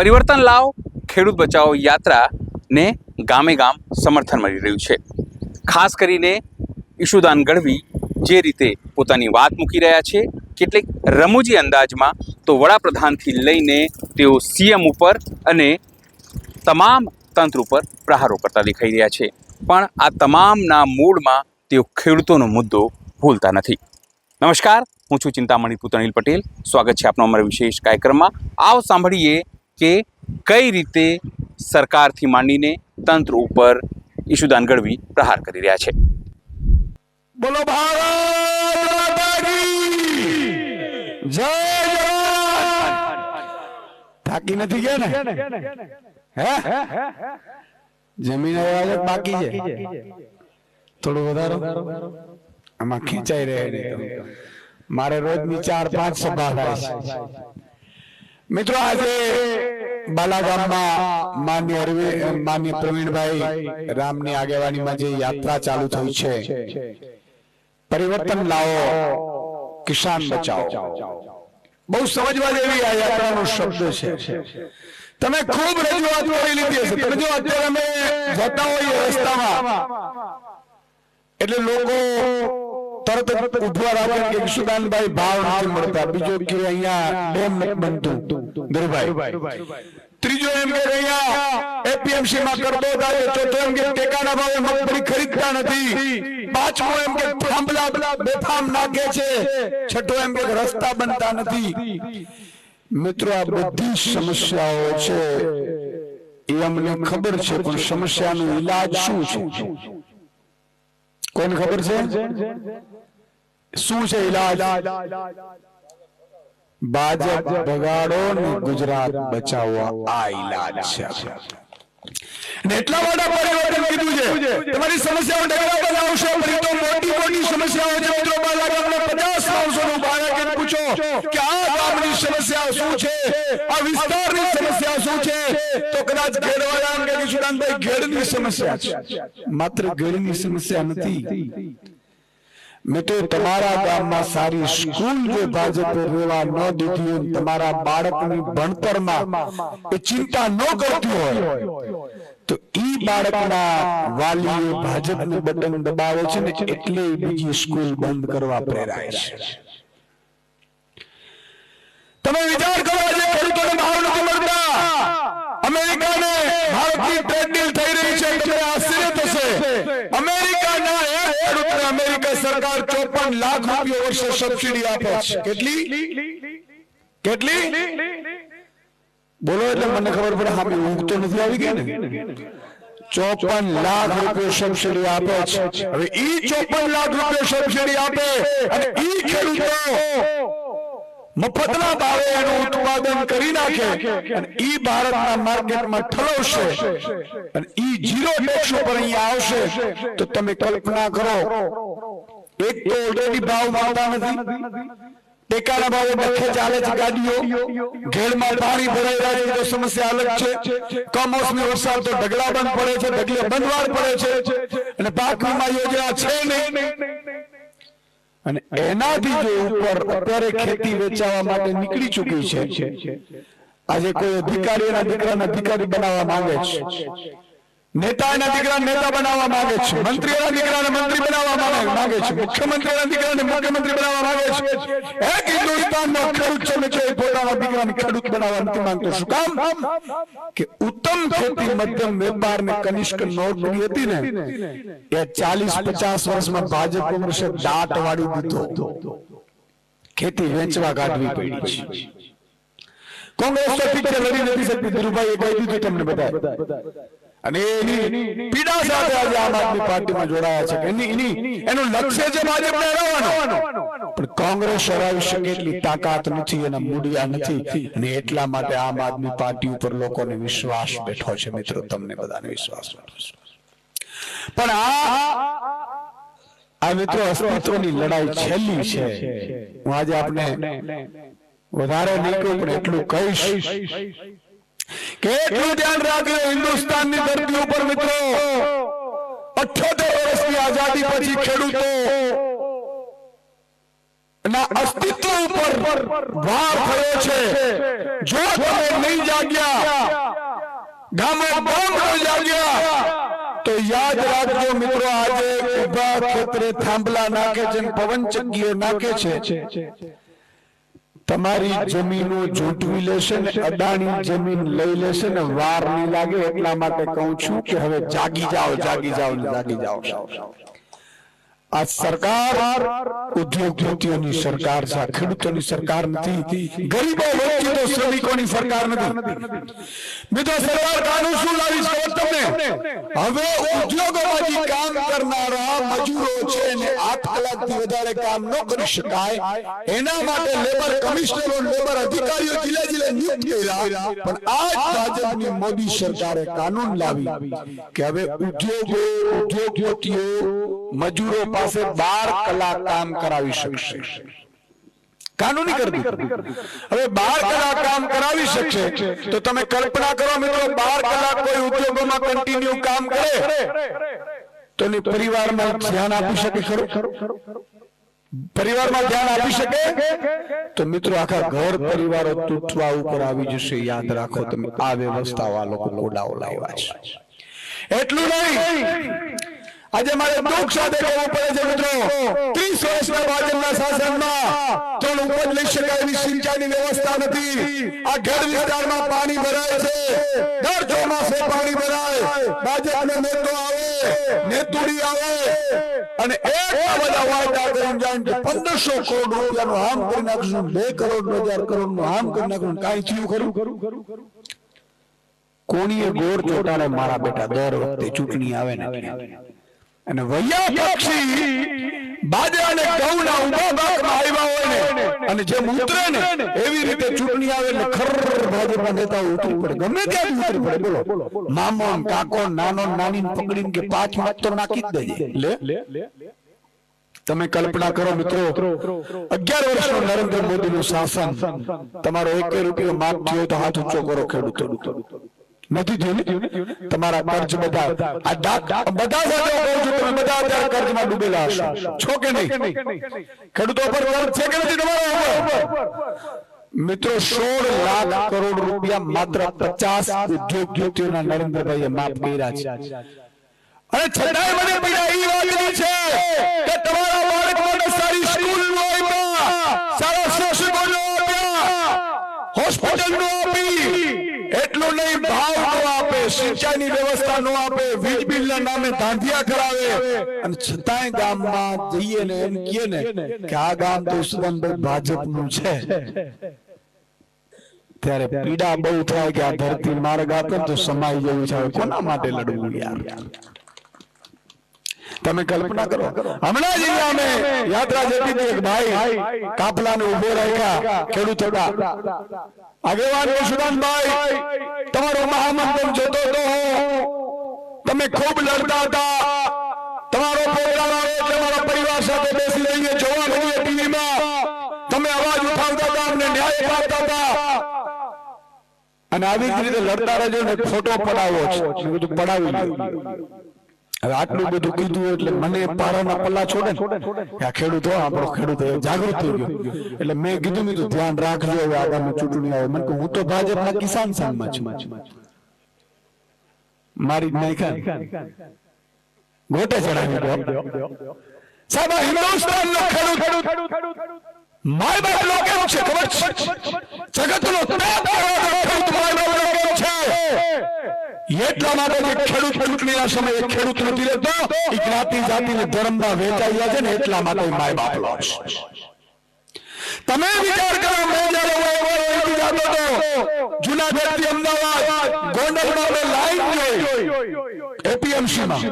પરિવર્તન લાવ ખેડૂત બચાવો યાત્રાને ગામે ગામ સમર્થન મળી રહ્યું છે। ખાસ કરીને ઈશુદાન ગઢવી જે રીતે પોતાની વાત મૂકી રહ્યા છે, કેટલીક રમૂજી અંદાજમાં, તો વડાપ્રધાનથી લઈને તેઓ સીએમ ઉપર અને તમામ તંત્ર ઉપર પ્રહારો કરતા દેખાઈ રહ્યા છે, પણ આ તમામના મૂળમાં તેઓ ખેડૂતોનો મુદ્દો ભૂલતા નથી। નમસ્કાર, હું છું ચિંતામણી પુત્ર અનિલ પટેલ। સ્વાગત છે આપનો અમારા વિશેષ કાર્યક્રમમાં। આવો સાંભળીએ કે કઈ રીતે સરકારથી માંડીને તંત્ર ઉપર ઈશુદાન ગઢવી પ્રહાર કરી રહ્યા છે। બોલો ભારત માતા કી જય। થાકી નથી ગયા ને? હે જમીન આવ્યા બાકી છે, થોડું વધારો આમાં ખેંચાઈ રહ્યા। મારે રોજની 4-5 સભા થાય છે। મિત્રો, આજે બાલાગામમાં માન્ય પ્રવીણભાઈ રામની આગેવાનીમાં જે યાત્રા ચાલુ થઈ છે, પરિવર્તન લાવો કિસાન બચાવો, બહુ સમજવા જેવી આ યાત્રાનો શબ્દ છે। તમે ખૂબ રજૂઆત કરી લીધી હશે। તમે જો અત્યારે અમે જતા હોઈએ રસ્તામાં એટલે લોકો તરત ઉઠવા રાખે કે ઈશુદાનભાઈ ભાવ નથી મળતા, બીજો કે અહીંયા ડેમ નથી બનતું ધીરુભાઈ, ત્રીજો એમ કે અહીંયા એપીએમસી માં કરતો થાય, ચોથો એમ કે ટેકાના ભાવે મગફળી ખરીદતા નથી, પાંચમો એમ કે થાંભલા બેફામ નાખે છે, છઠ્ઠો એમ કે રસ્તા બનતા નથી। મિત્રો, આ બધી સમસ્યાઓ છે એ અમને ખબર છે, પણ સમસ્યાનો ઈલાજ શું છે કોને ખબર છે? શું છે ઈલાજ? ભાજપ ભગાડો ને ગુજરાત બચાવવા, આ ઈલાજ છે। એટલા માટે પરિવર્તન કીધું છે। તમારી સમસ્યાઓ ડગલા બનાવશો, તો મોટી મોટી સમસ્યાઓ છે। મિત્રો, બાલાગામના 50 માણસોનું બાળક પૂછો કે આ ગામની સમસ્યા શું છે, આ વિસ્તારની સમસ્યા શું છે, તો કદાચ ઘેડવાળા કે ઈશુદાનભાઈ ઘેડની સમસ્યા છે। માત્ર ઘેડની સમસ્યા નથી મિત્રો, તમારા ગામમાં સારી સ્કૂલ જો ભાજપે રહેવા ન દીધી, તમારા બાળકની ભણતરમાં એ ચિંતા ન કરતી હોય તો ઈ બાળકના વાલીઓ ભાજપનું બટન દબાવે છે ને, એટલે બીજી સ્કૂલ બંધ કરવા પ્રેરાય છે। તમે વિચાર કરો, આજે ખેડૂતોને ભાવ નથી મળતા, અમેરિકાને ભારતની ટ્રેડ ડીલ થઈ રહી છે, તમને આશ્ચર્ય થશે, અમેરિકાના એક ખેડૂતને અમેરિકા સરકાર 54 લાખ રૂપિયા વર્ષે સબસિડી આપે છે। કેટલી બોલો એટલે મને ખબર પડે। હા, ઊંઘ તો નથી આવી ગઈ ને? 54 લાખ રૂપિયા સબસિડી આપે છે। હવે ઈ 54 લાખ રૂપિયા સબસિડી આપે અને ઈ ખેડૂતો મફતના ભાવે એનું ઉત્પાદન કરી નાખે અને ઈ ભારતના માર્કેટમાં ઠલવશે અને ઈ 0 ટેક્સ ઉપર અહીંયા આવશે, તો તમે કલ્પના કરો, એક તો ઓલરેડી ભાવ મળતા નથી, ટેકાના ભાવે ડખે ચાલે છે ગાડીઓ, ઘેડમાં પાણી ભરાઈ રહ્યા છે તો સમસ્યા અલગ છે, કમોસમી વરસાદ તો ઢગલા બંધ પડે છે, ઢગલે બંધવાર પડે છે અને પાક વીમા યોજના છે નહીં, અને એનાથી જો ઉપર અત્યારે ખેતી વેચાવા માટે નીકળી ચૂકી છે, આજે કોઈ અધિકારીના દીકરાને અધિકારી બનાવવા માંગે છે, નેતાના દીકરાને નેતા બનાવવા માંગે છે, મંત્રીના દીકરાને મંત્રી બનાવવા માંગે છે, મુખ્યમંત્રીના દીકરાને મુખ્યમંત્રી બનાવવા માંગે છે। એક હિન્દુસ્તાનનો ખેડૂત છે મિત્રો, પોતાના દીકરાને ખેડૂત બનાવવા નથી માંગતો। શું કામ? કે ઉત્તમ ખેતી, મધ્યમ વેપાર ને કનિષ્ક નોકરી હતી ને, એ 40-50 વર્ષમાં ભાજપ કોંગ્રેસે દાટ વાળી દીધો, ખેતી વેચવા કાઢવી પડી છે। કોંગ્રેસ તો ઠીક છે, લડી નથી શકતી, ધીરુભાઈએ કહી દીધું તમને બધા, અને એની પીડા સાથે આજે આમ આદમી પાર્ટીમાં જોડાયા છે કે એનું લક્ષ્ય છે ભાજપને હરાવવાનો, પણ કોંગ્રેસ હરાવી શકે એટલી તાકાત નથી, એના મૂડિયા નથી, અને એટલા માટે આમ આદમી પાર્ટી ઉપર લોકોને વિશ્વાસ બેઠો છે। મિત્રો, તમને બધાને વિશ્વાસ બેઠો છે, પણ આ મિત્રો અસ્તિત્વની લડાઈ છેલ્લી છે। હું આજે આપને વધારે નહીં કહું, પણ એટલું કહીશ કે એટલું ધ્યાન રાખજો, હિન્દુસ્તાનની ધરતી ઉપર મિત્રો 78 વર્ષની આઝાદી પછી ખેડૂતો ના અસ્તિત્વ ઉપર વાર થયો છે. જો તમે નહીં જાગ્યા, ગામે ગામ ન જાગ્યા, તો યાદ રાખજો મિત્રો, આજે ઉભા ખેતરે થાંભલા નાખે છે, પવન ચક્કીઓ નાખે છે, તમારી જમીનો ઝૂંટવી લેશે ને અદાણી જમીન લઈ લેશે ને વાર નહીં લાગે. એટલા માટે કહું છું કે હવે જાગી જાઓ, જાગી જાઓ, જાગી જાઓ. આ સરકાર ઉદ્યોગપતિઓની સરકાર છે, ખેડૂતોની સરકાર નથી, ગરીબો વંચિતો શ્રમિકોની સરકાર નથી. મિત્રો, સરકાર કાનૂન શું લાવી છે તમને? હવે ઉદ્યોગોમાંથી કામ કરનારા મજૂરો છે ને 8 કલાકથી વધારે કામ ન કરી શકાય, એના માટે લેબર કમિશનરો, લેબર અધિકારીઓ જિલ્લા જિલ્લા નિયુક્ત કર્યા. પણ આ ભાજપની મોદી સરકારે કાનૂન લાવી કે હવે ઉદ્યોગપતિઓ મજૂરો પાસે 12 કલાક કામ કરાવી શકશે. કાનૂની કરી દીધું. હવે 12 કલાક કામ કરાવી શકશે તો તમે કલ્પના કરો મિત્રો, 12 કલાક કોઈ ઉદ્યોગોમાં કન્ટિન્યુ કામ કરે તો એની પરિવારમાં ધ્યાન આપી શકે ખરો? પરિવારમાં ધ્યાન આપી શકે? તો મિત્રો, આખા ઘર પરિવારો તૂટવા ઉપર આવી જશે. યાદ રાખો તમે, આ વ્યવસ્થા વાળો કોડાઓ લાવ્યા છે. એટલું નહીં, આજે મારે દુઃખ સાથે કહેવું પડે છે મિત્રો, 30 વર્ષના ભાજપના શાસનમાં ત્રણ ઉપજ લઈ શકાય એવી સિંચાઈની વ્યવસ્થા નથી. આ ઘર વિસ્તારમાં પાણી ભરાય છે, દર ચોમાસે પાણી ભરાય, ભાજપનો નેતો આવે, નેતુડી આવે અને એટલા બધા વાયદા કરીને જાય કે 1500 કરોડ રૂપિયાનું આમ કરી નાખશું, 2 કરોડ 1000 કરોડનું આમ કરી નાખશું. કાંઈ થયું ખરું? કોણીએ ગોળ ચોટાડે મારા બેટા દર વખતે ચૂંટણી આવે ને. અને વૈયા પક્ષી બાજરા અને ઘઉંના ઉભા ભાગમાં આવ્યા હોય ને અને જેમ ઉતરે ને એવી રીતે ચૂંટણી આવે એટલે ખર ભાજપના નેતાઓ ઉતરી પડે, ગમે ત્યાં ઉતરી પડે. બોલો, મામો કાકો નાનો નાની પકડીને કે 5 મત તો નાખી જ દેજે. લે તમે કલ્પના કરો મિત્રો, 11 વર્ષનું નરેન્દ્ર મોદીનું શાસન, તમારો 1 રૂપિયો માફ થયો તો હાથ ઊંચો કરો ખેડૂતો. નથી થયું? તમારા કર્જ બધા બધા સાથે કહું છું, તમે બધા અત્યારે કર્જમાં ડૂબેલા હશો, છો કે નહીં? ખેડૂતો પર કર્જ છે કે નથી તમારા ઉપર? મિત્રો, 16 લાખ કરોડ રૂપિયા માત્ર 50 ઉદ્યોગપતિઓના નરેન્દ્રભાઈએ માફ કર્યા છે. અને છતાંય મને પીડા એ વાતની છે કે તમારા બાળક માટે સારી સ્કૂલ નો આપ્યા, સારા શિક્ષકો નો આપ્યા, હોસ્પિટલ નો આપી, એટલું નહીં ભાવ નો આપે, સિંચાઈની વ્યવસ્થા નો આપે, વીજ બિલ ના નામે ધાંધિયા કરાવે. અને છતાંય ગામમાં જઈએ ને એમ કહે ને કે આ ગામ તો ઈશ્વરભાઈ ભાજપનું છે, ત્યારે પીડા બહુ થાય કે આ ધરતી માર્ગ આપે તો સમાઈ જેવું છે. કોના માટે લડવું યાર? તમે કલ્પના કરો, હમણાં જ અમે યાત્રા જતી હતી, એક ભાઈ કાફલાને ઉભો રાખ્યા, ખેડૂત હતા, આગેવાન સુદાનભાઈ તમારો મહામંત્ર જોતો હતો, તમે ખૂબ લડતા હતા, તમારો પ્રોગ્રામ આવે એટલે મારા પરિવાર સાથે બેસી રહીને જોવા મળીએ ટીવીમાં, તમે અવાજ ઉઠાવતા હતા, અમને ન્યાય આપતા હતા, અને આવી જ રીતે લડતા રહેજો ને ફોટો પડાવો છે. બધું પડાવી લો. હવે આટલું બધું કીધું એટલે મને પારાના પલ્લા છોડે ને આ ખેડૂતો, આપણો ખેડૂત જાગૃત થઈ ગયો. એટલે મેં કીધું ધ્યાન રાખજો, હવે આગામી ચૂંટણી આવે. મને હું તો ભાજપના કિસાન સંઘમાં છું, મારી નાખ્યા ગોટે ચડાવી દો સાહેબ. હિન્દુસ્તાનનો ખેડૂત માય બાપ નો કેમ છે ખબર છે? જગતનો તાત ખેડૂત માય બાપ નો કેમ છે? એટલા માટે ખેડૂત ચૂંટણીના સમયે ખેડૂત નથી રહેતો, એ જ્ઞાતિ જાતિને ધર્મમાં વહેંચાઈ ગયા છે ને, એટલા માટે માય બાપ લો છે. તમે વિચાર કરો, મેં જયારે જતો હતો જુનાગઢ થી અમદાવાદ, ગોંડલમાં મેં લાઈવ જોઈ એપીએમસીમાં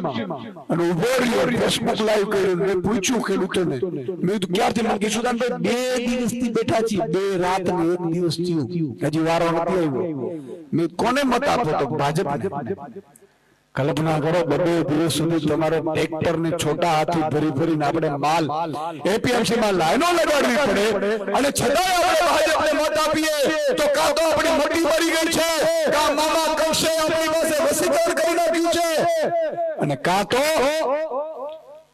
અને ઉભો રહ્યો, ફેસબુક લાઈવ કર્યું, મેં પૂછ્યું ખેડૂતોને, મેં કીધું ક્યારથી? મને કીધું સુદાનભાઈ 2 દિવસથી બેઠા છીએ, 2 રાત ને 1 દિવસ થયું, હજી વારો નથી આવ્યો. મેં કોને મત આપો તો ભાજપ. કલ્પના કરો, 2 દિવસ સુધી તમારે ટ્રેક્ટર ને છોટા હાથી ભરી ભરીને આપણે માલ એપીએમસી માં લાઈનો લગાડવી પડે, અને છતાંય આપણે ભાજપને મત આપીએ તો કાં તો આપણી મોટી મરી ગઈ છે, કાં મામા કૌશે આપણી પાસે વસીકરણ કરી નાખ્યું છે, અને કાં તો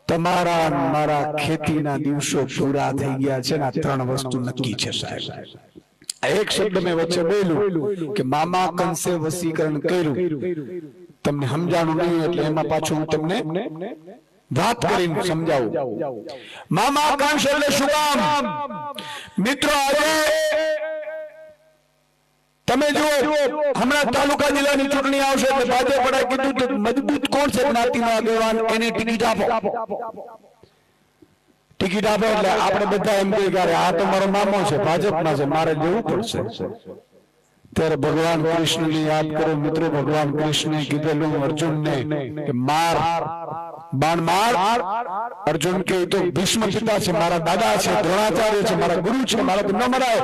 તમારા ને મારા ખેતીના દિવસો પૂરા થઈ ગયા છે ને આ ત્રણ વસ્તુ નક્કી છે સાહેબ. એક શબ્દ મેં વચ્ચે બોલ્યું કે મામા કંસે વસીકરણ કર્યું, તમને સમજાણું નહીં એટલે એમાં પાછું હું તમને વાત કરીને સમજાવું. મામા કંસ એટલે શું કામ? મિત્રો આજે તમે જુઓ હમણાં તાલુકા જિલ્લાની ચૂંટણી આવશે એટલે ભાજપે કીધું કે મજબૂત કોણ છે જ્ઞાતિનો આગેવાન એને ટિકિટ આપો. ટિકિટ આપો એટલે આપણે બધા એમ કહે કે આ તો મારો મામો છે, ભાજપમાં છે, મારે જવું પડશે. ત્યારે ભગવાન કૃષ્ણને યાદ કરો મિત્રો. ભગવાન કૃષ્ણે કીધેલું અર્જુનને કે માર, બાણ માર. અર્જુન કે તો ભીષ્મ પિતા છે, મારા દાદા છે, દ્રોણાચાર્ય છે, મારા ગુરુ છે, મારા તો ન મરાય.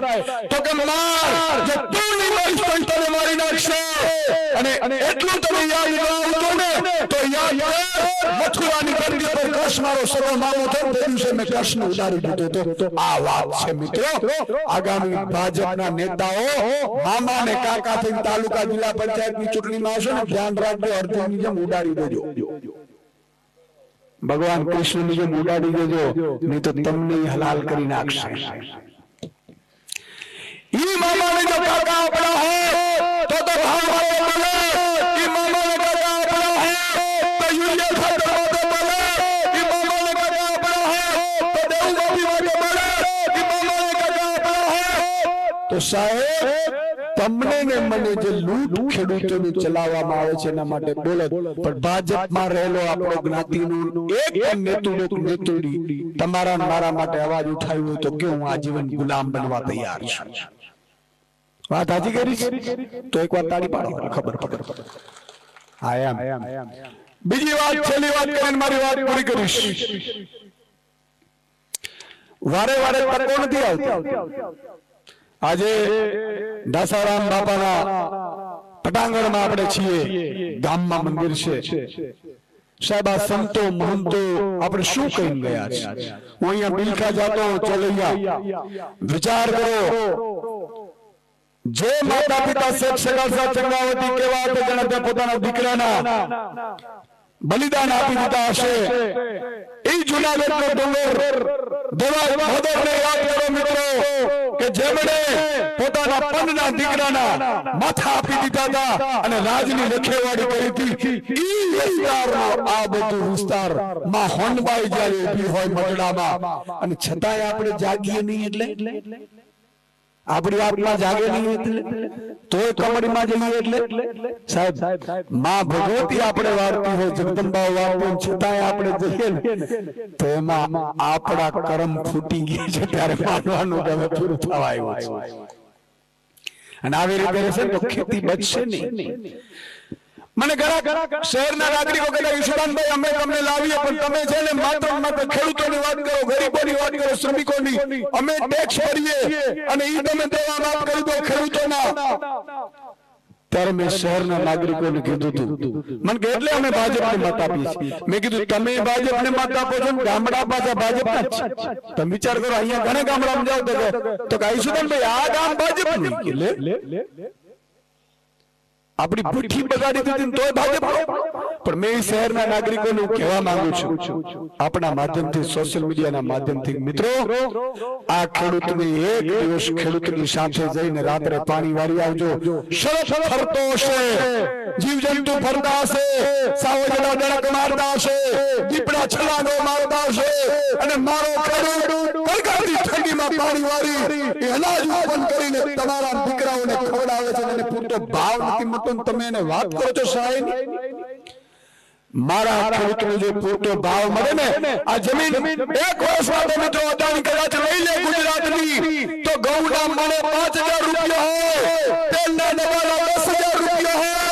તો કે માર, જો તું નહીં મારીશ તો તને મારી નાખશે. અને એટલું તમે યાદ રાખો ને તો યાદ મથુરાની ગંદી પર કૃષ્ણ મારો સગો મામો થયો તે દિવસે મેં કૃષ્ણ ઉડાડી દીધો. તો આ વાત છે મિત્રો. આગામી ભાજપના નેતાઓ મામા ને કાકા થઈને તાલુકા જિલ્લા પંચાયતની ચૂંટણીમાં આવશે ને ધ્યાન રાખજો, અર્જુનની જેમ ઉડાડી દેજો. ભગવાન કૃષ્ણની જેમ ઉડાડી દેજો, નહીં તો તમને હલાલ કરી નાખશે. ઈ મામાને જો કાકા આપણા હોય તો ભાવ બોલે. ઈ મામાને કાકા આપણા હોય તો યુરિયા ખાતર માટે બોલે. ઈ મામાને કાકા આપણા હોય તો દેવભાભી માટે બોલે. ઈ મામાને કાકા આપણા હોય તો સાહેબ તમને ને મને જે લૂંટ ખેડૂતોની ચલાવવામાં આવે છે એના માટે બોલે. પણ ભાજપમાં રહેલો આપણો જ્ઞાતિનું એક નેતુડી તમારા મારા માટે અવાજ ઉઠાવ્યો હોય તો કે હું આજીવન ગુલામ બનવા તૈયાર છું. વાત હાજી કરી તો એક વાર તાળી પાડો, ખબર પડે. હા એમ. બીજી વાત, છેલ્લી વાત કરીને મારી વાત પૂરી કરીશ. વારે વારે તકો નથી આવતી. આજે દાસારામ બાપાના પટાંગણમાં આપણે છીએ, ગામમાં મંદિર છે. સાહેબ આ સંતો મહંતો આપણે શું કહીને ગયા છે? હું અહીંયા બિલખા જાતો ચલૈયા. વિચાર કરો, જે માતા પિતા શેખ સગાસા ચંદ્રાવતી કેવા હતા જેને તે પોતાના દીકરાના બલિદાન આપી દીધા હશે. એ જુનાગઢનો ડુંગર દેવાય મહોદયને યાદ કરો મિત્રો કે જેમણે પોતાના પન્ના દીકરાના માથા આપી દીધા હતા અને રાજની લખેવાડી કરી હતી. ઈ વિસ્તારનો આ બધું વિસ્તાર માં હોનબાઈ જ્યારે ઊભી હોય મગડામાં અને છતાંય આપણે જાગીએ નહીં. એટલે આપણી આત્મા જાગે નહીં એટલે તોય કમળીમાં જઈએ. એટલે સાહેબ માં ભગવતી આપણે વાર્તી હોય, જગદંબા વાર્તી, છતાંય આપણે જઈએ ને તો એમાં આપણા કર્મ ફૂટી ગયા છે ત્યારે માનવાનું કે હવે પૂરું થવા આવ્યું છે. અને આવી રીતે રહેશે તો ખેતી બચશે નહીં. મને ઘણા શહેરના નાગરિકો કહેતા ઈશ્વરભાઈ અમે તમને લાવીએ પણ તમે છે ને માત્ર ખેડૂતોની વાત કરો, ગરીબોની વાત કરો, શ્રમિકોની. અમે ટેક્સ ભરીએ અને ઈ તમે દેવા માફ કરી દો ખેડૂતોના. ત્યારે મેં શહેરના નાગરિકોને કીધું હતું, મને કે એટલે અમે ભાજપને મત આપીએ. મેં કીધું તમે ભાજપને મત આપો છો ને ગામડા પાછા ભાજપના જ. તમે વિચાર કરો, અહીંયા ઘણા ગામડામાં જાવ તો ઈશ્વરભાઈ આ ગામ ભાજપનું. આપણી ભઠ્ઠી બગાડી દીધી તોય ભાજપ. પણ મેં શહેરના નાગરિકોને કહેવા માંગુ છું આપણા માધ્યમથી, સોશિયલ મીડિયાના માધ્યમથી, મિત્રો આ ખેડૂતને એક દિવસ ખેડૂતની સાથે જઈને રાત્રે પાણી વાળી આવજો. શરત ફરતો હશે, જીવજંતુ ફરતા હશે, સાવજડા દડક મારતા હશે, દીપડા છલાંગો મારતા હશે અને મારો ખેડૂત કડકાતી ઠંડીમાં પાણી વાળી એ અનાજ ઉત્પન્ન કરીને તમારા દીકરાઓને ખવડાવે છે અને પૂરતો ભાવ નથી મળતો. તમે એને વાત કરો છો સાહેબ, મારા ખેડૂતને જે પૂરતો ભાવ મળે ને આ જમીન એક વર્ષમાં તો મિત્રો અદાણી કદાચ લઈ લે ગુજરાતની તો ઘઉંના મણે 5000 રૂપિયા હોય, તેલના ડબ્બાના 10000 રૂપિયા હોય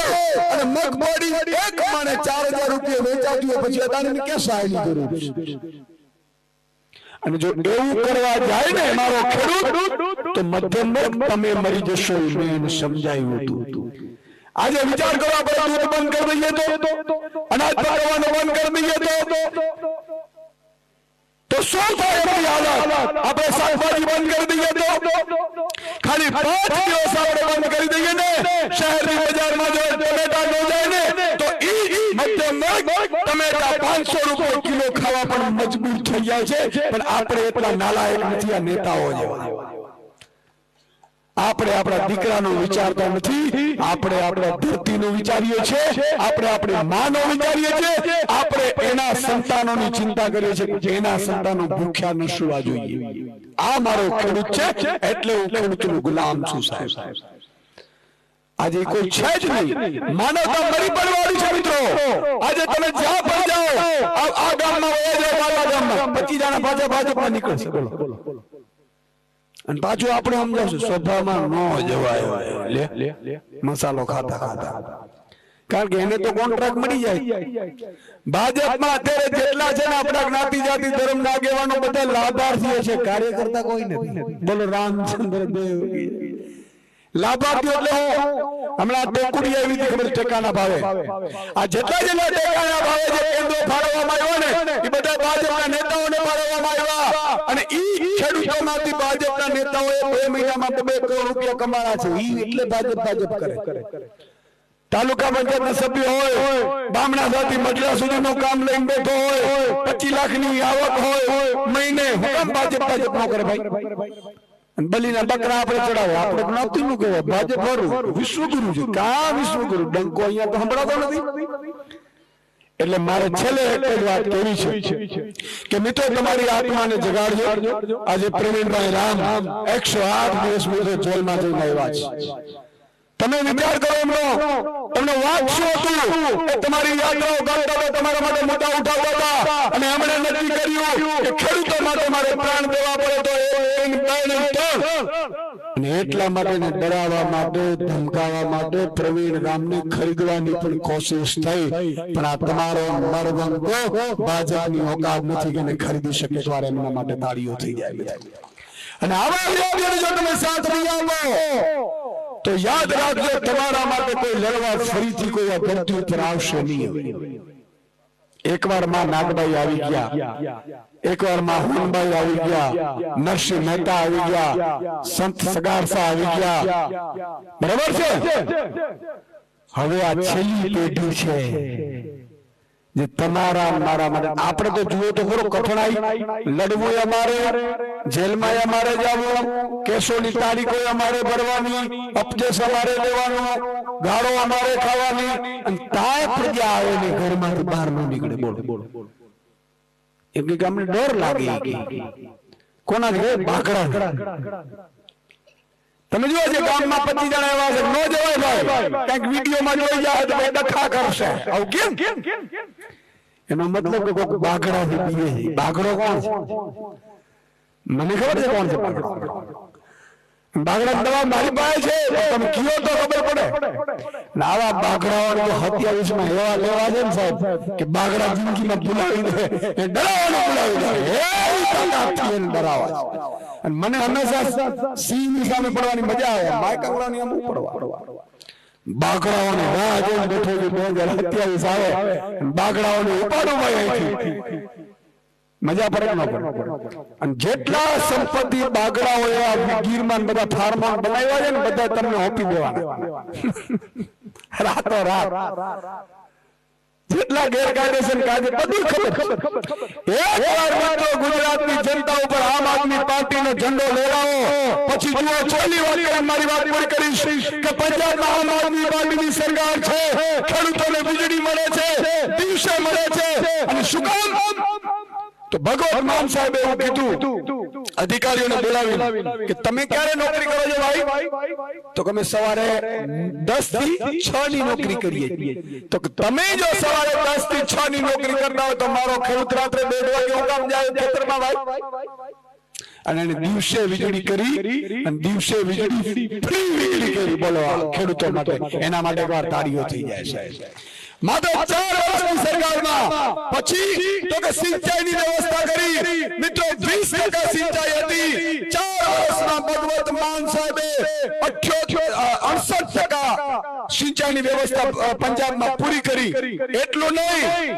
અને મગફળી એક મણે 4000 રૂપિયા વેચાતી હોય. પછી અદાણીને ક્યાં સહાયની જરૂર છે? અને જો એવું કરવા જાય ને મારો ખેડૂત તો મધ્યમ તમે મરી જશો. મેં એને સમજાવ્યું હતું. આજે વિચાર કરો, આપણે દૂધ બંધ કરી દઈએ તો, અનાજ પકવવાનું બંધ કરી દઈએ તો શું થાય એની હાલત? આપણે શાકભાજી બંધ કરી દઈએ તો, ખાલી 5 દિવસ આપણે બંધ કરી દઈએ ને, શહેરની બજારમાં જો ટમેટા ન જાય ને તો ઈ મધ્યમ વર્ગ ટમેટા 500 રૂપિયા કિલો ખાવા પણ મજબૂર થઈ જાય છે, પણ આપણે એટલા નાલાયક નથી આ નેતાઓ જેવા. આપણે આપણા દીકરાનું વિચારતા નથી, આપણે આપણા ધરતીનું વિચારીએ છીએ, આપણે આપણી માનો વિચારીએ છીએ, આપણે એના સંતાનોની ચિંતા કરીએ છીએ કે એના સંતાનો ભૂખ્યા ન સુવા જોઈએ. આ મારો ખેડૂત છે એટલે હું ખેડૂતનો ગુલામ છું સાહેબ. આજે કોઈ છે જ નહીં, માનવતા મરી પડવાની છે મિત્રો. આજે તમે જ્યાં પણ જાઓ, આ ગામમાં વયા જાઓ, બાલા ગામમાં 25 જણા પાછા ભાજપમાં નીકળશે. બોલો અને પાછું આપણે સમજાવશું સભામાં ન જવાય લે મસાલો ખાતા ખાતા, કારણ કે એને તો કોન્ટ્રાક્ટ મળી જાય. ભાજપમાં અત્યારે જેટલા છે ને આપણા જ્ઞાતિ જાતિ ધર્મ ના આગેવાનો બધા લાભાર્થીઓ છે, કાર્યકર્તા કોઈ નથી. બોલો રામચંદ્ર દેવ લાભાર્થીઓ એટલે હમણાં ટેકુડી આવી હતી ખબર, ટેકાના ભાવે. આ જેટલા ટેકાના ભાવે જે કેન્દ્રો ફાળવવામાં આવ્યો ને એ બધા ભાજપના નેતાઓને ફાળવવામાં આવ્યા, અને ઈ ખેડૂતોમાંથી ભાજપના નેતાઓએ 2 મહિનામાં 2 કરોડ રૂપિયા કમાયા છે. ઈ એટલે ભાજપ કરે. તાલુકા પંચાયતના સભ્ય હોય, બામણા જાતિ મજલા સુધીનું કામ લઈને બેઠો હોય, 25 લાખની આવક હોય મહિને, હુકમ ભાજપ નો કરે ભાઈ. બલીના બકરા આપણે ચડાવે, આપણે જ્ઞાતિ નું કહેવાય. ભાજપ વાળું વિશ્વગુરુ છે. કા વિશ્વગુરુ? ડંકો અહીંયા તો સંભળાતો નથી. એટલે મારે છેલ્લે એક જ વાત કહેવી છે કે મિત્રો તમારી આત્માને જગાડજો. આજે પ્રવીણભાઈ રામ 108 દિવસ સુધી જેલમાં જઈને આવ્યા છે. તમે વિચાર કરો એમનો વાત શું હતું? એ તમારી યાત્રાઓ કરતા હતા, તમારા માટે મુદ્દા ઉઠાવતા હતા, અને એમણે નક્કી કર્યું કે ખેડૂતો માટે મારે પ્રાણ દેવા પડે તો અને એટલા માટે ડરાવવા માટે, ધમકાવવા માટે પ્રવીણ રામને ખરીદવાની પણ કોશિશ થઈ. પણ આ તમારો મરવંકો ભાજપની ઓકાત નથી કે ખરીદી શકે. તો એમના માટે તાળીઓ થઈ જાય. અને આવા વિરોધીઓને જો તમે સાથ નહીં આપો તો યાદ રાખજો, તમારા માટે કોઈ લડવા ફરીથી કોઈ આ ધરતી ઉપર આવશે નહીં. એકવાર માં નાગભાઈ આવી ગયા, એકવાર માં હુનભાઈ આવી ગયા, નરસિંહ મહેતા આવી ગયા, સંત સગારસા આવી ગયા, બરાબર છે. હવે આ છેલ્લી પેઢી છે જે તમારા મારા માટે. આપણે તો જુઓ તો ખરો, કઠણાઈ લડવું અમારે, જેલમાં અમારે જવું, કેસોની તારીખો અમારે ભરવાની, અપજેસ અમારે લેવાનું, ગાળો અમારે ખાવાની, અને તાય પ્રજા આવે ને ઘરમાંથી બહાર ન નીકળે. બોલો એમ કે અમને ડર લાગે. કોના બાકડા? તમે જુઓ છે ગામમાં 25 જણા એવા છે, ન જવાય ભાઈ. કઈક વિડીયોમાં જોઈ જાય તો ડખા કરશે. આવું કેમ? એનો મતલબ કે કોઈ બાગડા થી પીએ છે. બાગડો કોણ છે? મને ખબર છે કોણ છે બાગડો. બાગડા દવા મારી પાસે છે, તમે કયો તો ખબર પડે. આવા બાગડાઓને 27 માં એવા લેવા છે ને સાહેબ કે બાગડા જિંદગીમાં ભૂલાવી દે, એ ડરાવવાનો ભૂલાવી દે. એવી તાકાત એને ડરાવા. અને મને હંમેશા સિંહની સામે પડવાની મજા આવે, માય કાંગડાની આમ પડવા. બાગડાઓને રાહ જોઈને બેઠો છે 2027 આવે, બાગડાઓને ઉપાડો ભાઈ અહીંથી. મજા પડે ન પડે? અને જેટલા સંપત્તિ બાગડાઓ એવા ગીરમાં બધા ફાર્મા બનાવ્યા છે ને, બધા તમને હોપી દેવાના રાતો રાત. જેટલા ગેરકાયદેસર કાયદે બધું ખબર. એકવાર મિત્રો ગુજરાતની જનતા ઉપર આમ આદમી પાર્ટીનો ઝંડો લહેરાવો, પછી જુઓ છેલ્લી વાત મારી વાત પૂરી કરીશ કે પંજાબમાં આમ આદમી પાર્ટીની સરકાર છે, ખેડૂતોને વીજળી મળે છે, દિવસે મળે છે. અને શું કામ? તો ભગવત માન સાહેબ એવું કીધું અધિકારીઓને બોલાવી કે તમે ક્યારે નોકરી કરો છો ભાઈ? તો અમે સવારે 10 થી 6 ની નોકરી કરીએ. તો તમે જો સવારે 10 થી 6 ની નોકરી કરતા હોય તો મારો ખેડૂત રાત્રે 2 વાગે ઉકામ જાય ખેતરમાં ભાઈ, અને દિવસે વીજળી કરી, અને દિવસે વીજળી ફ્રી વીજળી કરી. બોલો ખેડૂતો માટે, એના માટે એકવાર તાળીઓ થઈ જાય સાહેબ. માત્ર 4 વર્ષની સરકારમાં પછી તો કે સિંચાઈની વ્યવસ્થા કરી. મિત્રો 20% સિંચાઈ હતી. 4 વર્ષમાં ભગવત માન સાહેબે 68% સિંચાઈની વ્યવસ્થા પંજાબમાં પૂરી કરી. એટલું નહીં,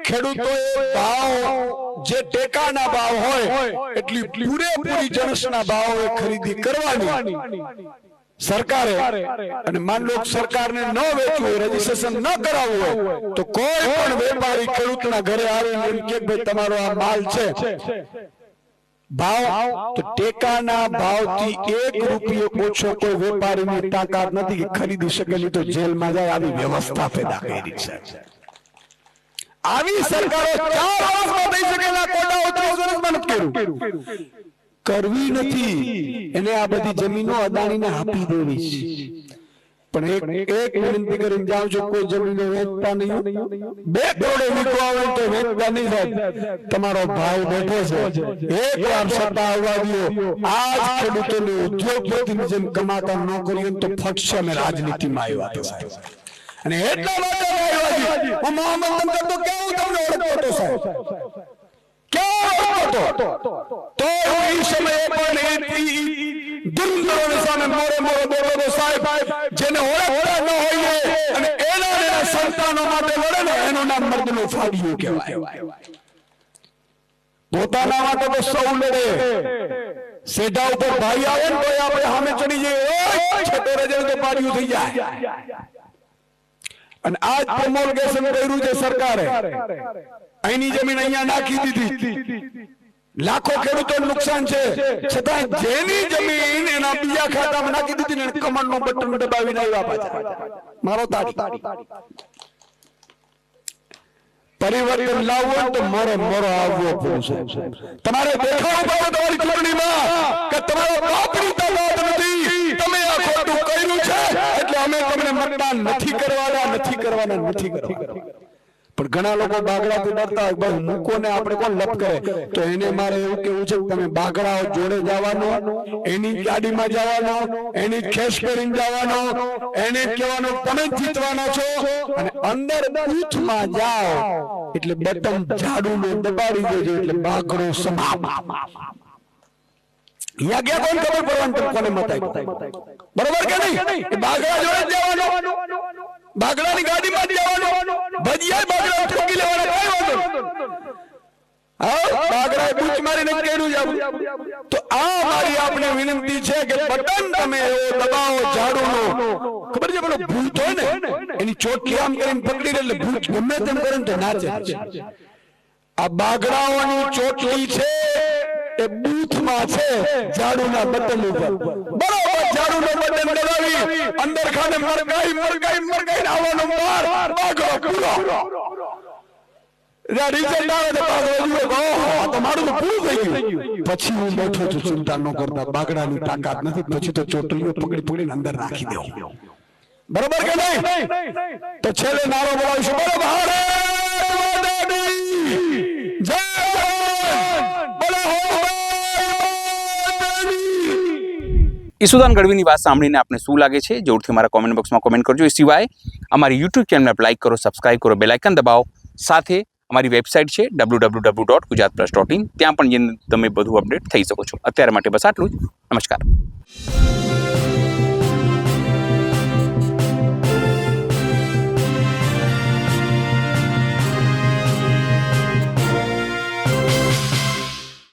ખેડૂતોએ ભાવ જે ટેકાના ભાવ હોય એટલી પૂરેપૂરી જણસના ભાવે ખરીદી કરવાની. સરકારે અને માન લો સરકારને ન વેચવું હોય, રજીસ્ટ્રેશન ન કરાવવું હોય તો કોઈ પણ વેપારી ખેડૂતના ઘરે આવીને એમ કે ભાઈ તમારો આ માલ છે, ભાવ તો ટેકાના ભાવથી 1 રૂપિયો ઓછો કોઈ વેપારીની તાકાત નથી કે ખરીદી શકે, નહીં તો જેલમાં જાય. આવી વ્યવસ્થા પેદા કરી છે. આવી સરકારો 4 વર્ષમાં થઈ શકે ના કોટા 30 વર્ષમાં નથી કર્યું. કરવી નથી. એને આ બધી જમીનો અદાણીને આપી દેવી છે. પણ એક વિનંતી કરીને જાઉં છું, કોઈ જમીનો વેચતા નહીં. 2 કરોડે વીકવા આવે તો વેચતા નહીં સાહેબ. તમારો ભાઈ બેઠો છે, એકવાર સત્તા આવવા દો. આજ ખેડૂતોને ઉદ્યોગપતિની જેમ કમાતા ન કરીએ તો ફટશે અમે રાજનીતિમાં આવ્યા તો સાહેબ. અને એટલા માટે આવ્યા હું મોહમ્મદ અંતર તો કેવું તમને ઓળખતો હતો સાહેબ, કેવો હતો તો એ સમયે પણ દુર્ગરોની સામે મોરે મોરે બોલો સાહેબ, જેને ઓળખતા ન હોય અને એના સંતાનો માટે લડે ને એનું નામ મર્દનું ફાડ્યું કહેવાય. પોતાના માટે તો સૌ લડે. સેઢા ઉપર ભાઈ આવે ને તો આપણે સામે ચડી જઈએ, છતો રજે તો પાડ્યું થઈ જાય. અને આજ પ્રોમોલ્ગેશન કર્યું છે સરકારે. અહીંની જમીન અહીંયા નાખી દીધી. લાખો ખેડૂતોને નુકસાન છે, છતાં જેની જમીન એના બીજા ખાતામાં નાખી દીધી ને કમરનો બટન દબાવીને આવ્યા પાછા. મારો તાળી. પરિવર્તન લાવવું તો મોરો આવવો પડશે. તમારે દેખાવું પડે તમારી ચૂંટણીમાં કે તમારો બાપની તાકાત નથી, તમે આ ખોટું કર્યું છે એટલે અમે તમને મતદાન નથી કરવાના. પણ ઘણા લોકો બાગડાથી ડરતા હોય, બસ મૂકો ને આપણે કોણ લપ કરે. તો એને મારે એવું કેવું છે કે તમે બાગડાઓ જોડે જવાનો, એની ગાડીમાં જવાનો, એની ખેસ કરીને જવાનો, એને કહેવાનું તમે જીતવાના છો. અને અંદર બૂથમાં જાઓ એટલે બટન ઝાડુને દબાડી દેજો એટલે બાગડો સમાપ્ત. અહીંયા ગયા કોણ ખબર પડવાની કોને મત આપ્યો, બરોબર કે નહીં? બાગડા જોડે જવાનો, બાગડાની ગાડીમાં જવાનો, ભજીયા બાગડા ઠોકી લેવાના, કઈ વાંધો. હા, બાગડાએ બૂચ મારીને કેરું જાવ. તો આ મારી આપણે વિનંતી છે કે બટન તમે એવો દબાવો ઝાડુનો. ખબર છે પેલો ભૂત હોય ને એની ચોટલી આમ કરીને પકડી લે એટલે ભૂત ગમે તેમ કરે તો નાચે. આ બાગડાઓની ચોટલી છે એ બૂથમાં છે ઝાડુના બટન ઉપર. બરોબર ઝાડુનો બટન દબાવી અંદર ખાને મરગાઈ આવવાનો માર બાગડો પૂરો. રિઝલ્ટ આવે તો બાગડો મારું તો પૂરું થઈ ગયું. પછી હું બેઠો છું, ચિંતા ન કરતા. બાગડાની તાકાત નથી, પછી તો ચોટલીઓ પકડીને અંદર નાખી દેવું. બરોબર કે નહીં? તો છેલ્લે નારો બોલાવીશું, બોલો ભારત જય ઈશુદાન ગઢવીની વાત સાંભળીને આપને શું લાગે છે જરૂરથી અમારા કોમેન્ટ બોક્સમાં કોમેન્ટ કરજો. એ સિવાય અમારી યુટ્યુબ ચેનલને લાઈક કરો, સબસ્ક્રાઇબ કરો, બેલ આઇકન દબાવો. સાથે અમારી વેબસાઇટ છે www.gujaratplus.in, ત્યાં પણ તમે બધું અપડેટ થઈ શકો છો. અત્યારે માટે બસ આટલું જ. નમસ્કાર.